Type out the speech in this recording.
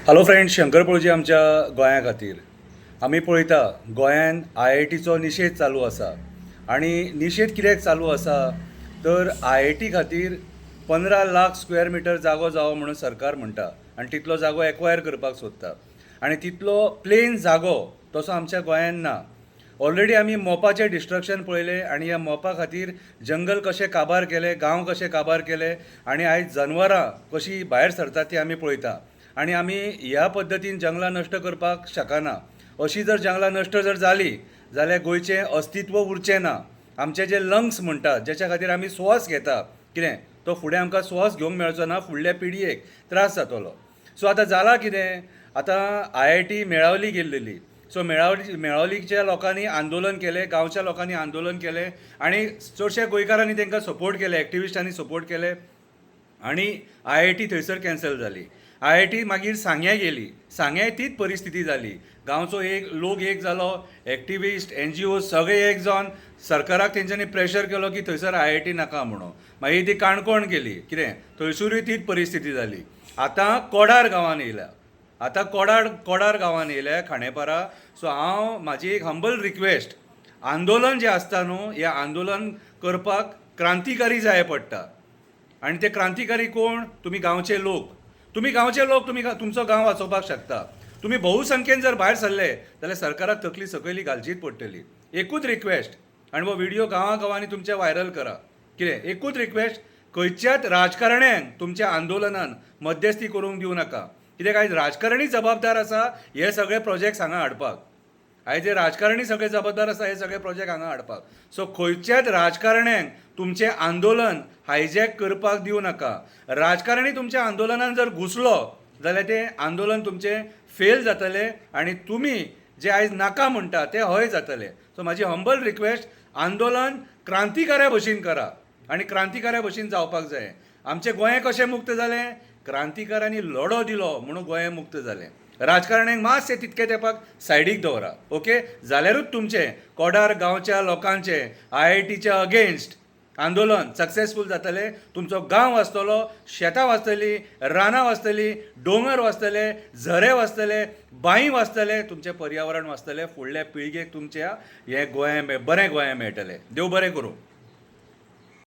Hello friends, Shankar पळजी आमच्या गोंया खातीर आमी पळयता गोंयान IITचो निशेध चालू आसा. आनी निशेध कित्याक चालू आसा तर IIT खातीर 15 लाख स्क्वेअर मिटर जागो जावो म्हणून सरकार म्हणटा आनी तितलो जागो एक्वायर करपाक सोदता. आनी तितलो प्लेन जागो तसो आमच्या गोंयान ना. ऑलरेडी आमी मोपाचें डिस्ट्रक्शन पळयलें आनी ह्या मोपा खातीर जंगल कशें काबार केले, गांव कशे काबार केले आनी आयज जनवरां कशीं भायर सरतात ती आमी पळयता. आनी आमी ह्या पद्दतीन जंगलां नश्ट करपाक शकना. अशी जर जंगलां नश्ट जर जाली जाल्यार गोंयचें अस्तित्व उरचें ना. आमचे जे लंग्स म्हणटात, जेच्या खातीर आमी स्वास घेता, कितें तो फुडें आमकां स्वास घेवंक मेळचो ना, फुडल्या पिडयेक त्रास जातलो. सो आतां जालां कितें, आतां IIT मेळावली गेल्लेली. सो मेळावलीच्या लोकांनी आंदोलन केलें, गांवच्या लोकांनी आंदोलन केलें आनी चडशे गोंयकारांनी तांकां सपोर्ट केले, एक्टिविस्टांनी सपोर्ट केले आनी IIT थंयसर कॅन्सल जाली. IIT मागीर सांग्यां गेली. सांग्याय तीच परिस्थिती जाली. गांवचो लोक एक जालो, एक्टिविस्ट, NGO सगळे एक जावन सरकाराक तेंच्यांनी प्रेशर केलो की थंयसर IIT नाका म्हणून. मागीर ती काणकोण गेली, कितें थंयसरूय तीच परिस्थिती जाली. आतां कोडार गांवान येयल्या. आतां कोडार गांवान येयल्या खांडेपारा. सो हांव म्हाजी एक हंबल रिक्वेस्ट, आंदोलन जें आसता न्हू, हें आंदोलन करपाक क्रांतिकारी जाय पडटा. आनी ते क्रांतिकारी कोण? तुमी गांवचे लोक. तुमी तुमचो गांव वाचोवपाक शकता. तुमी भोवसंख्येन जर भायर सरले जाल्यार सरकाराक तकली सकयली घालचीच पडटली. एकूच रिक्वेस्ट, आनी हो व्हिडिओ गांवांनी तुमचे व्हायरल करा. कितें एकूच रिक्वेस्ट, खंयच्याच राजकारण्यांक तुमच्या आंदोलनान मध्यस्थी करूंक दिवं नाका. कित्याक आयज राजकारणी जबाबदार आसा हे सगळे प्रोजेक्ट्स हांगा हाडपाक. आयज हे राजकारणी सगळे जबाबदार आसा हे सगळे प्रोजेक्ट हांगा हाडपाक. सो खंयच्याच राजकारण्यांक तुमचें आंदोलन हायजॅक करपाक दिवं नाका. राजकारणी तुमच्या आंदोलनान जर घुसलो जाल्यार तें आंदोलन तुमचें फेल जातलें आनी तुमी जे आयज नाका म्हणटा ते हय जातले. सो म्हाजी हंबल रिक्वेस्ट, आंदोलन क्रांतिकाऱ्या भशेन करा आनी क्रांतिकाऱ्या भशेन जावपाक जाय. आमचें गोंय कशें मुक्त जालें? क्रांतिकारांनी लढो दिलो म्हणून गोंय मुक्त जालें. राजकारण्यांक मातशें तितके तेंपाक सायडीक दवरा, ओके? जाल्यारूच तुमचें कोडार गांवच्या लोकांचें IITच्या अगेन्स्ट आंदोलन सक्सेसफूल जातलें. तुमचो गांव वाचतलो, शेतां वाचतलीं, रानां वाचतलीं, दोंगर वाचतले, झरे वाचतले, बांय वाचतले, तुमचें पर्यावरण वाचतलें. फुडल्या पिळगेक तुमच्या हें गोंय बरें गोंय मेळटलें. देव बरें करूं.